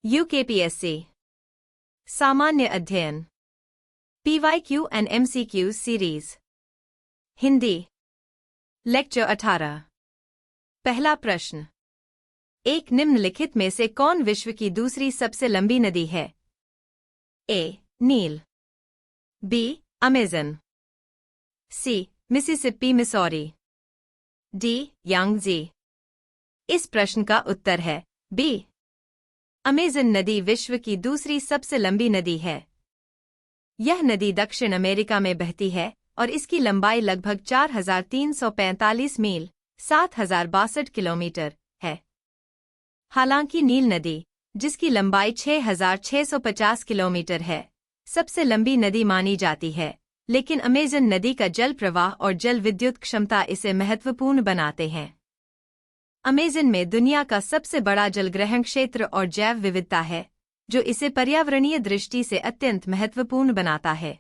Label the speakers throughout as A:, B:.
A: UKPSC सामान्य अध्ययन PYQ and MCQ series Hindi lecture 18 पहला प्रश्न एक निम्नलिखित में से कौन विश्व की दूसरी सबसे लंबी नदी है? A. नील B. Amazon C. Mississippi Missouri D. Yangtze इस प्रश्न का उत्तर है B. अमेज़न नदी विश्व की दूसरी सबसे लंबी नदी है। यह नदी दक्षिण अमेरिका में बहती है और इसकी लंबाई लगभग 4,345 मील 7,062 किलोमीटर है। हालांकि नील नदी, जिसकी लंबाई 6,650 किलोमीटर है, सबसे लंबी नदी मानी जाती है, लेकिन अमेज़न नदी का जल प्रवाह और जल विद्युत क्षमता इसे महत्वपूर्ण बनाते हैं। अमेज़न में दुनिया का सबसे बड़ा जलग्रहण क्षेत्र और जैव विविधता है, जो इसे पर्यावरणीय दृष्टि से अत्यंत महत्वपूर्ण बनाता है।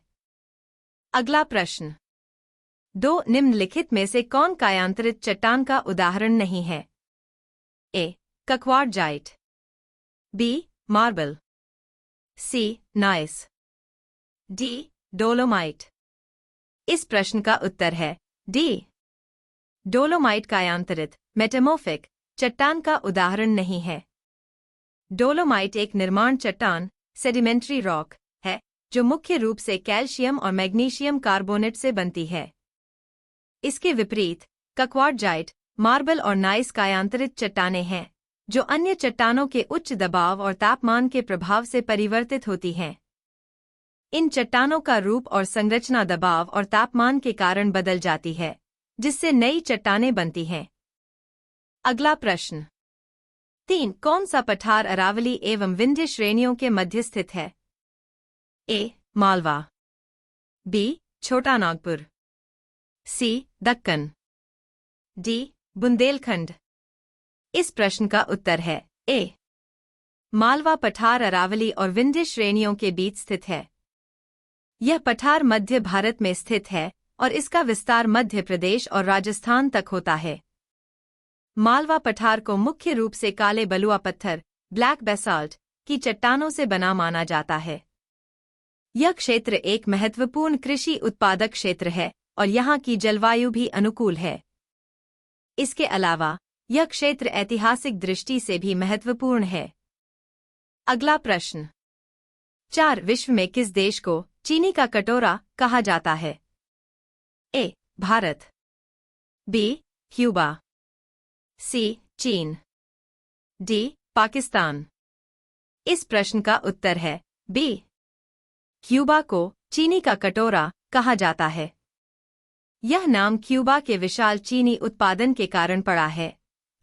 A: अगला प्रश्न दो निम्नलिखित में से कौन कायांतरित चट्टान का उदाहरण नहीं है? A. क्वार्ट्ज़ाइट B. Marble C. Nice D. Dolomite इस प्रश्न का उत्तर है D. डोलोमाइट कायांतरित मेटामॉर्फिक चट्टान का उदाहरण नहीं है। डोलोमाइट एक निर्माण चट्टान सेडिमेंट्री रॉक है, जो मुख्य रूप से कैल्शियम और मैग्नीशियम कार्बोनेट से बनती है। इसके विपरीत क्वार्ट्ज़ाइट, मार्बल और नाइस कायांतरित चट्टानें हैं, जो अन्य चट्टानों के उच्च दबाव और तापमान के प्रभाव से परिवर्तित होती हैं। इन चट्टानों का रूप और संरचना दबाव और तापमान के कारण बदल जाती है, जिससे नई चट्टानें बनती हैं। अगला प्रश्न 3 कौन सा पठार अरावली एवं विंध्य श्रेणियों के मध्य स्थित है? A. मालवा B. छोटा नागपुर C. दक्कन D. बुंदेलखंड इस प्रश्न का उत्तर है A. मालवा पठार अरावली और विंध्य श्रेणियों के बीच स्थित है। यह पठार मध्य भारत में स्थित है और इसका विस्तार मध्य प्रदेश और राजस्थान तक होता है। मालवा पठार को मुख्य रूप से काले बलुआ पत्थर ब्लैक बेसाल्ट की चट्टानों से बना माना जाता है। यह क्षेत्र एक महत्वपूर्ण कृषि उत्पादक क्षेत्र है और यहाँ की जलवायु भी अनुकूल है। इसके अलावा यह क्षेत्र ऐतिहासिक दृष्टि से भी महत्वपूर्ण है। अगला प्रश्न 4 विश्व में किस देश को चीनी का कटोरा कहा जाता है? A. Bharat B. Cuba C. चीन D. पाकिस्तान इस प्रश्न का उत्तर है B. क्यूबा को चीनी का कटोरा कहा जाता है। यह नाम क्यूबा के विशाल चीनी उत्पादन के कारण पड़ा है,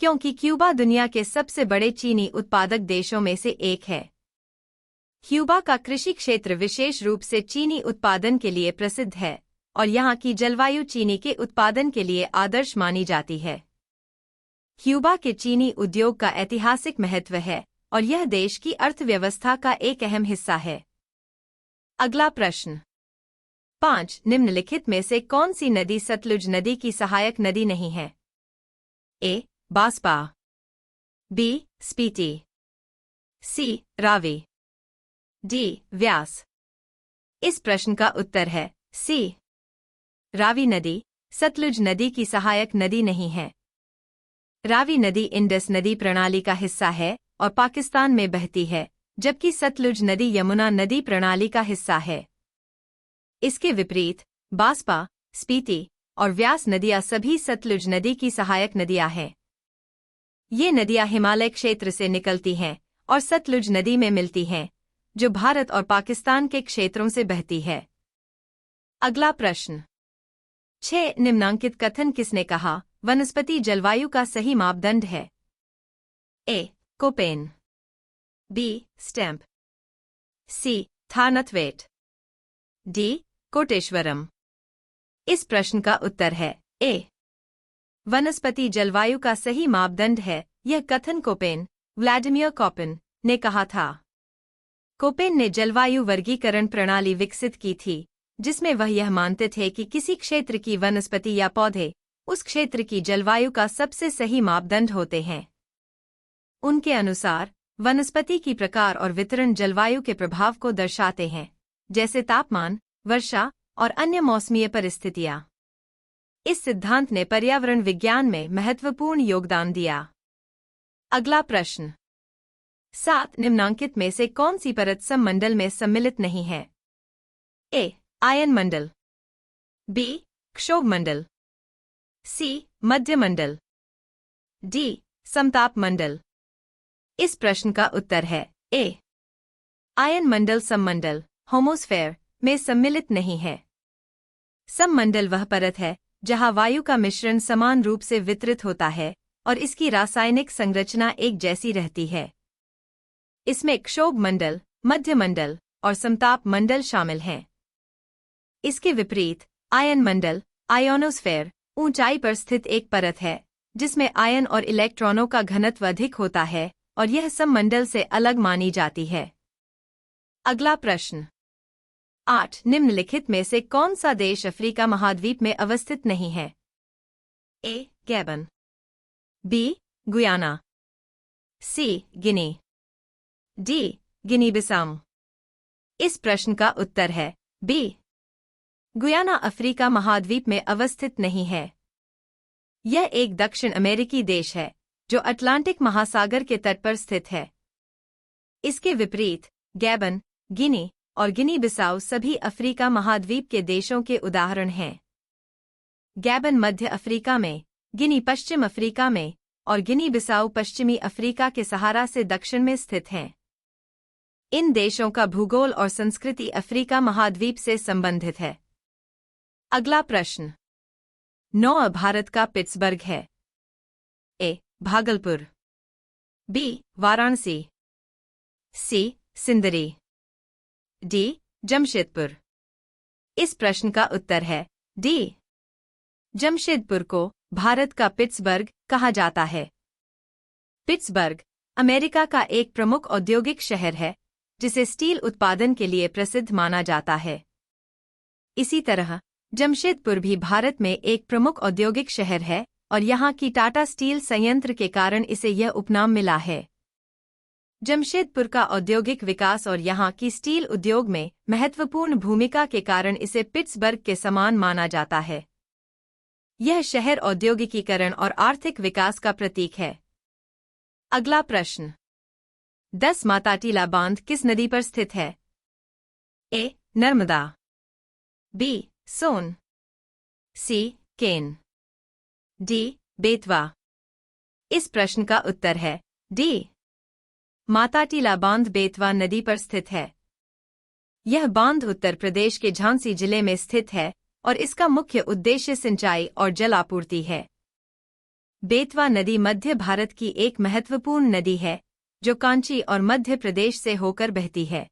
A: क्योंकि क्यूबा दुनिया के सबसे बड़े चीनी उत्पादक देशों में से एक है। क्यूबा का कृषि क्षेत्र विशेष रूप से चीनी उत्पादन के लिए प्रसिद्ध है और यहाँ की जलवायु चीनी के उत्पादन के लिए आदर्श मानी जाती है। क्यूबा के चीनी उद्योग का ऐतिहासिक महत्व है और यह देश की अर्थव्यवस्था का एक अहम हिस्सा है। अगला प्रश्न 5 निम्नलिखित में से कौन सी नदी सतलुज नदी की सहायक नदी नहीं है? A. बांसपा B. Spiti C. Ravi D. व्यास इस प्रश्न का उत्तर है C. रावी नदी सतलुज नदी की सहायक नदी नहीं है। रावी नदी इंडस नदी प्रणाली का हिस्सा है और पाकिस्तान में बहती है, जबकि सतलुज नदी यमुना नदी प्रणाली का हिस्सा है। इसके विपरीत बांसपा, स्पीति और व्यास नदियां सभी सतलुज नदी की सहायक नदियां हैं। ये नदियां हिमालय क्षेत्र से निकलती हैं और सतलुज नदी में मिलती हैं, जो भारत और पाकिस्तान के क्षेत्रों से बहती है। अगला प्रश्न 6 निम्नांकित कथन किसने कहा वनस्पति जलवायु का सही मापदंड है? A. Koppen B. Stamp C. थानथवेट D. Koteswaram इस प्रश्न का उत्तर है A. वनस्पति जलवायु का सही मापदंड है। यह कथन कोपेन व्लादिमीर कोपेन ने कहा था। कोपेन ने जलवायु वर्गीकरण प्रणाली विकसित की थी, जिसमें वह यह मानते थे कि किसी क्षेत्र की वनस्पति या पौधे उस क्षेत्र की जलवायु का सबसे सही मापदंड होते हैं। उनके अनुसार वनस्पति की प्रकार और वितरण जलवायु के प्रभाव को दर्शाते हैं, जैसे तापमान, वर्षा और अन्य मौसमीय परिस्थितियां। इस सिद्धांत ने पर्यावरण विज्ञान में महत्वपूर्ण योगदान दिया। अगला प्रश्न। 7 निम्नांकित में से कौन सी परत सममंडल में सम्मिलित नहीं है? ए. आयन मंडल, बी. क्षोभ मंडल, सी. मध्य मंडल, डी. समताप मंडल। इस प्रश्न का उत्तर है ए. आयन मंडल सममंडल होमोस्फेयर में सम्मिलित नहीं है। सममंडल वह परत है जहां वायु का मिश्रण समान रूप से वितरित होता है और इसकी रासायनिक संरचना एक जैसी रहती है। इसमें क्षोभ मंडल, मध्य मंडल और समताप मंडल शामिल हैं। इसके विपरीत आयन मंडल, आयोनोस्फेयर, ऊंचाई पर स्थित एक परत है जिसमें आयन और इलेक्ट्रॉनों का घनत्व अधिक होता है और यह सममंडल से अलग मानी जाती है। अगला प्रश्न। 8 निम्नलिखित में से कौन सा देश अफ्रीका महाद्वीप में अवस्थित नहीं है? A. Gabon, B. Guyana, C. Guinea, D. Guinea Bissau. इस प्रश्न का उत्तर है बी. गुयाना अफ्रीका महाद्वीप में अवस्थित नहीं है। यह एक दक्षिण अमेरिकी देश है जो अटलांटिक महासागर के तट पर स्थित है। इसके विपरीत गैबन, गिनी और गिनी बिसाऊ सभी अफ्रीका महाद्वीप के देशों के उदाहरण हैं। गैबन मध्य अफ्रीका में, गिनी पश्चिम अफ्रीका में और गिनी बिसाऊ पश्चिमी अफ्रीका के सहारा से दक्षिण में स्थित हैं। इन देशों का भूगोल और संस्कृति अफ्रीका महाद्वीप से संबंधित है। अगला प्रश्न। 9 भारत का पिट्सबर्ग है? ए. भागलपुर, बी. वाराणसी, सी. सिंदरी, डी. जमशेदपुर। इस प्रश्न का उत्तर है डी. जमशेदपुर को भारत का पिट्सबर्ग कहा जाता है। पिट्सबर्ग अमेरिका का एक प्रमुख औद्योगिक शहर है जिसे स्टील उत्पादन के लिए प्रसिद्ध माना जाता है। इसी तरह जमशेदपुर भी भारत में एक प्रमुख औद्योगिक शहर है और यहाँ की टाटा स्टील संयंत्र के कारण इसे यह उपनाम मिला है। जमशेदपुर का औद्योगिक विकास और यहाँ की स्टील उद्योग में महत्वपूर्ण भूमिका के कारण इसे पिट्सबर्ग के समान माना जाता है। यह शहर औद्योगिकीकरण और आर्थिक विकास का प्रतीक है। अगला प्रश्न। 10 माताटीला बांध किस नदी पर स्थित है? ए. नर्मदा, बी. सोन, सी. केन, डी. बेतवा। इस प्रश्न का उत्तर है डी. माताटीला बांध बेतवा नदी पर स्थित है। यह बांध उत्तर प्रदेश के झांसी जिले में स्थित है और इसका मुख्य उद्देश्य सिंचाई और जल आपूर्ति है। बेतवा नदी मध्य भारत की एक महत्वपूर्ण नदी है जो कांची और मध्य प्रदेश से होकर बहती है।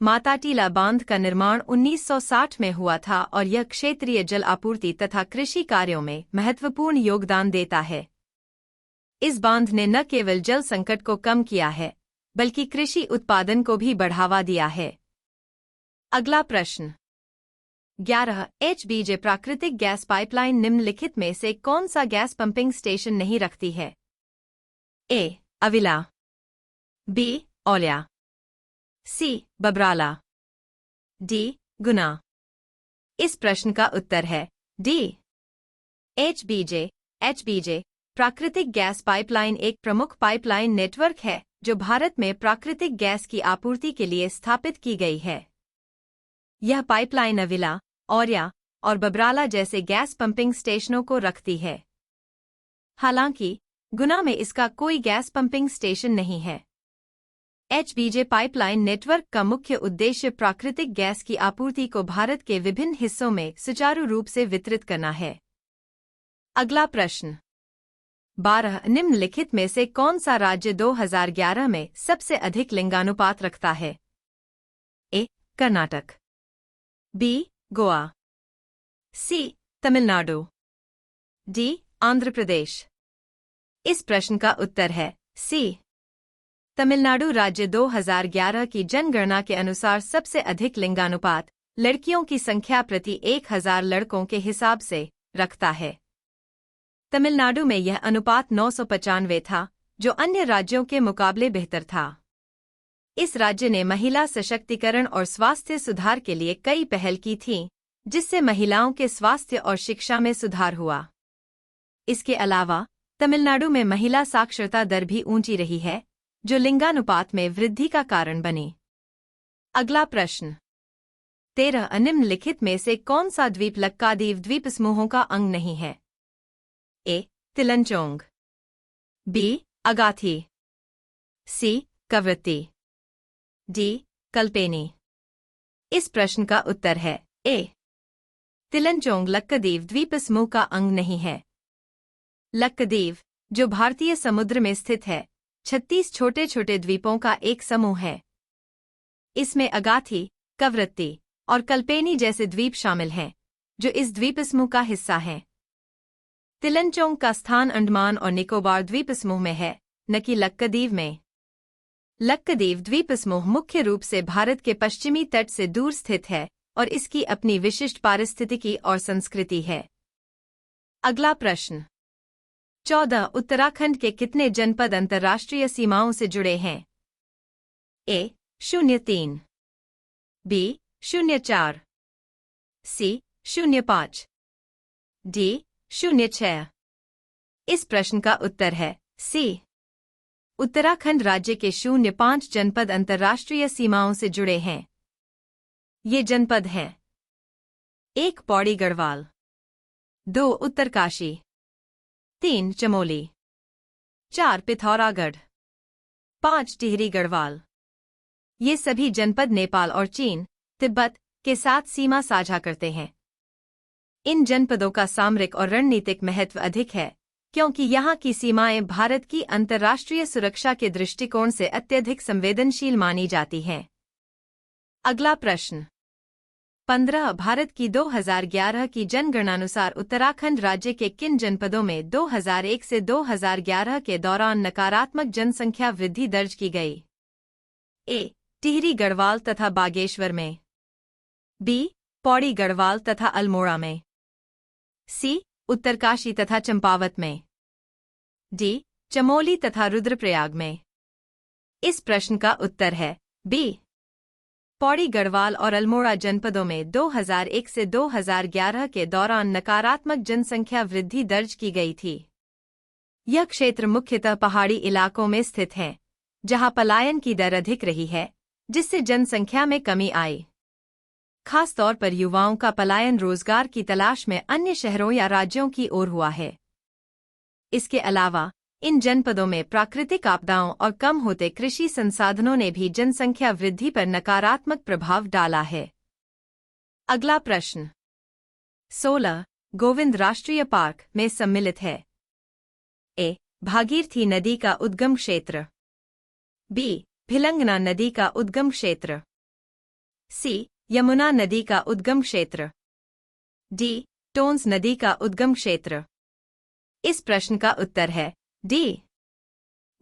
A: माताटीला बांध का निर्माण 1960 में हुआ था और यह क्षेत्रीय जल आपूर्ति तथा कृषि कार्यों में महत्वपूर्ण योगदान देता है। इस बांध ने न केवल जल संकट को कम किया है बल्कि कृषि उत्पादन को भी बढ़ावा दिया है। अगला प्रश्न। 11 HBJ प्राकृतिक गैस पाइपलाइन निम्नलिखित में से कौन सा गैस पंपिंग स्टेशन नहीं रखती है? ए. अविला, बी. औलिया, सी. बबराला, डी. गुना। इस प्रश्न का उत्तर है डी. HBJ प्राकृतिक गैस पाइपलाइन एक प्रमुख पाइपलाइन नेटवर्क है जो भारत में प्राकृतिक गैस की आपूर्ति के लिए स्थापित की गई है। यह पाइपलाइन अविला, औलिया और बबराला जैसे गैस पंपिंग स्टेशनों को रखती है। हालांकि गुना में इसका कोई गैस पंपिंग स्टेशन नहीं है। HBJ पाइपलाइन नेटवर्क का मुख्य उद्देश्य प्राकृतिक गैस की आपूर्ति को भारत के विभिन्न हिस्सों में सुचारू रूप से वितरित करना है। अगला प्रश्न। 12 निम्नलिखित में से कौन सा राज्य 2011 में सबसे अधिक लिंगानुपात रखता है? ए. कर्नाटक, बी. गोवा, सी. तमिलनाडु, डी. आंध्र प्रदेश। इस प्रश्न का उत्तर है सी. तमिलनाडु राज्य 2011 की जनगणना के अनुसार सबसे अधिक लिंगानुपात लड़कियों की संख्या प्रति 1000 लड़कों के हिसाब से रखता है। तमिलनाडु में यह अनुपात 995 था जो अन्य राज्यों के मुकाबले बेहतर था। इस राज्य ने महिला सशक्तिकरण और स्वास्थ्य सुधार के लिए कई पहल की थीं, जिससे महिलाओं के स्वास्थ्य और शिक्षा में सुधार हुआ। इसके अलावा तमिलनाडु में महिला साक्षरता दर भी ऊंची रही है, जो लिंगानुपात में वृद्धि का कारण बनी। अगला प्रश्न 13 निम्नलिखित में से कौन सा द्वीप लक्कादीव द्वीप समूहों का अंग नहीं है? ए. तिलंचोंग, बी. अगाथी, सी. कवरत्ती, डी. कल्पेनी। इस प्रश्न का उत्तर है ए. तिलंचोंग लक्कादीव द्वीप समूह का अंग नहीं है। लक्कादीव, जो भारतीय समुद्र में स्थित है, 36 छोटे छोटे द्वीपों का एक समूह है। इसमें अगाथी, कवरत्ती और कल्पेनी जैसे द्वीप शामिल हैं, जो इस द्वीप समूह का हिस्सा हैं। तिलंचोंग का स्थान अंडमान और निकोबार द्वीप समूह में है, न कि लक्कादीव में। लक्कादीव द्वीप समूह मुख्य रूप से भारत के पश्चिमी तट से दूर स्थित है और इसकी अपनी विशिष्ट पारिस्थितिकी और संस्कृति है। अगला प्रश्न 14 उत्तराखंड के कितने जनपद अंतर्राष्ट्रीय सीमाओं से जुड़े हैं? ए. 03, बी. 04, सी. 05, डी. 06। इस प्रश्न का उत्तर है सी. उत्तराखंड राज्य के 05 जनपद अंतर्राष्ट्रीय सीमाओं से जुड़े हैं। ये जनपद हैं: 1 पौड़ी गढ़वाल, 2 उत्तरकाशी, 3 चमोली, 4 पिथौरागढ़, 5 टिहरी गढ़वाल। ये सभी जनपद नेपाल और चीन, तिब्बत के साथ सीमा साझा करते हैं। इन जनपदों का सामरिक और रणनीतिक महत्व अधिक है, क्योंकि यहाँ की सीमाएं भारत की अंतर्राष्ट्रीय सुरक्षा के दृष्टिकोण से अत्यधिक संवेदनशील मानी जाती हैं। अगला प्रश्न 15 भारत की 2011 की जनगणनानुसार उत्तराखंड राज्य के किन जनपदों में 2001 से 2011 के दौरान नकारात्मक जनसंख्या वृद्धि दर्ज की गई? ए. टिहरी गढ़वाल तथा बागेश्वर में, बी. पौड़ी गढ़वाल तथा अल्मोड़ा में, सी. उत्तरकाशी तथा चंपावत में, डी. चमोली तथा रुद्रप्रयाग में। इस प्रश्न का उत्तर है बी. पौड़ी गढ़वाल और अल्मोड़ा जनपदों में 2001 से 2011 के दौरान नकारात्मक जनसंख्या वृद्धि दर्ज की गई थी। यह क्षेत्र मुख्यतः पहाड़ी इलाकों में स्थित है, जहां पलायन की दर अधिक रही है, जिससे जनसंख्या में कमी आई। खास तौर पर युवाओं का पलायन रोजगार की तलाश में अन्य शहरों या राज्यों की ओर हुआ है। इसके अलावा इन जनपदों में प्राकृतिक आपदाओं और कम होते कृषि संसाधनों ने भी जनसंख्या वृद्धि पर नकारात्मक प्रभाव डाला है। अगला प्रश्न 16 गोविंद राष्ट्रीय पार्क में सम्मिलित है? ए. भागीरथी नदी का उद्गम क्षेत्र, बी. भिलंगना नदी का उद्गम क्षेत्र, सी. यमुना नदी का उद्गम क्षेत्र, डी. टोंस नदी का उद्गम क्षेत्र। इस प्रश्न का उत्तर है डी.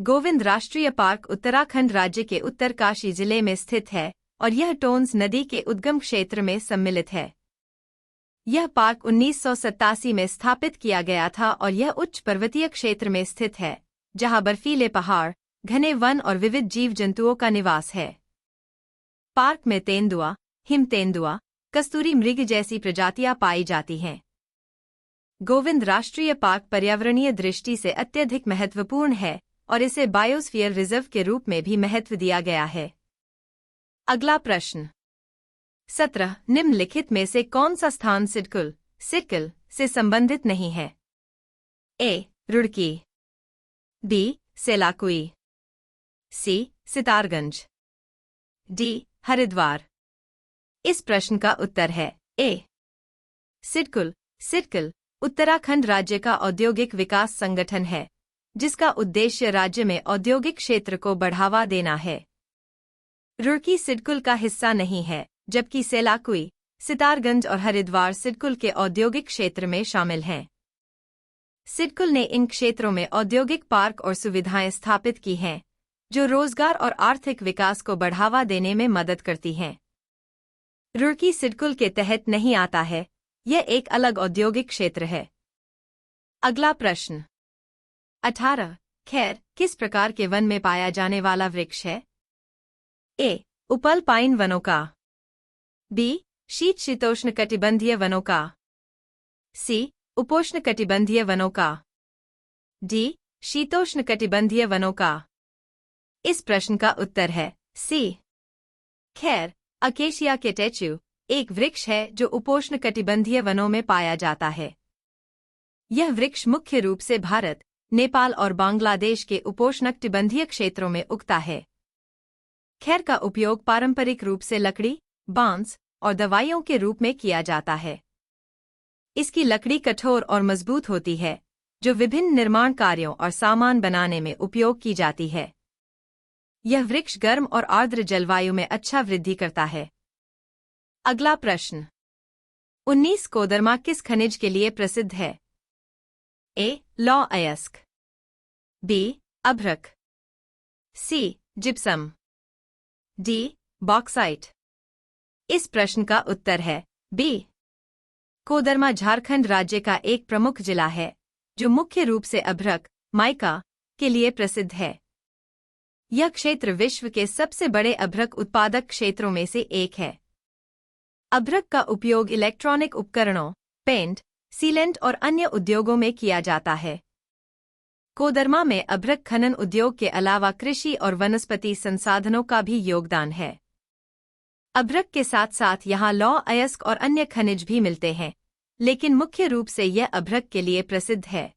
A: गोविंद राष्ट्रीय पार्क उत्तराखंड राज्य के उत्तरकाशी जिले में स्थित है और यह टोंस नदी के उद्गम क्षेत्र में सम्मिलित है। यह पार्क 1987 में स्थापित किया गया था और यह उच्च पर्वतीय क्षेत्र में स्थित है, जहां बर्फीले पहाड़, घने वन और विविध जीव जंतुओं का निवास है। पार्क में तेंदुआ, हिम तेंदुआ, कस्तूरी मृग जैसी प्रजातियां पाई जाती हैं। गोविंद राष्ट्रीय पार्क पर्यावरणीय दृष्टि से अत्यधिक महत्वपूर्ण है और इसे बायोस्फीयर रिजर्व के रूप में भी महत्व दिया गया है। अगला प्रश्न 17 निम्नलिखित में से कौन सा स्थान सिडकुल से संबंधित नहीं है? ए. रुड़की, बी. सेलाकुई, सी. सितारगंज, डी. हरिद्वार। इस प्रश्न का उत्तर है ए. सिडकुल उत्तराखंड राज्य का औद्योगिक विकास संगठन है, जिसका उद्देश्य राज्य में औद्योगिक क्षेत्र को बढ़ावा देना है। रुड़की सिडकुल का हिस्सा नहीं है, जबकि सेलाकुई, सितारगंज और हरिद्वार सिडकुल के औद्योगिक क्षेत्र में शामिल हैं। सिडकुल ने इन क्षेत्रों में औद्योगिक पार्क और सुविधाएं स्थापित की हैं, जो रोजगार और आर्थिक विकास को बढ़ावा देने में मदद करती हैं। रुड़की सिडकुल के तहत नहीं आता है, यह एक अलग औद्योगिक क्षेत्र है। अगला प्रश्न 18 खैर, किस प्रकार के वन में पाया जाने वाला वृक्ष है? ए. उपल पाइन वनों का। बी. शीतोष्णकटिबंधीय वनों का। सी. उपोष्णकटिबंधीय वनों का। डी. शीतोष्णकटिबंधीय वनों का। इस प्रश्न का उत्तर है सी. खैर, अकेशिया केटेचु एक वृक्ष है जो उपोष्णकटिबंधीय वनों में पाया जाता है। यह वृक्ष मुख्य रूप से भारत, नेपाल और बांग्लादेश के उपोष्णकटिबंधीय क्षेत्रों में उगता है। खैर का उपयोग पारंपरिक रूप से लकड़ी, बांस और दवाइयों के रूप में किया जाता है। इसकी लकड़ी कठोर और मजबूत होती है, जो विभिन्न निर्माण कार्यों और सामान बनाने में उपयोग की जाती है। यह वृक्ष गर्म और आर्द्र जलवायु में अच्छा वृद्धि करता है। अगला प्रश्न। 19 कोदरमा किस खनिज के लिए प्रसिद्ध है? ए. लौह अयस्क। बी. अभ्रक। सी. जिप्सम। डी. बॉक्साइट। इस प्रश्न का उत्तर है बी. कोदरमा झारखंड राज्य का एक प्रमुख जिला है, जो मुख्य रूप से अभ्रक, माइका के लिए प्रसिद्ध है। यह क्षेत्र विश्व के सबसे बड़े अभ्रक उत्पादक क्षेत्रों में से एक है। अभ्रक का उपयोग इलेक्ट्रॉनिक उपकरणों, पेंट, सीलेंट और अन्य उद्योगों में किया जाता है। कोदरमा में अभ्रक खनन उद्योग के अलावा कृषि और वनस्पति संसाधनों का भी योगदान है। अभ्रक के साथ साथ यहाँ लौह अयस्क और अन्य खनिज भी मिलते हैं, लेकिन मुख्य रूप से यह अभ्रक के लिए प्रसिद्ध है।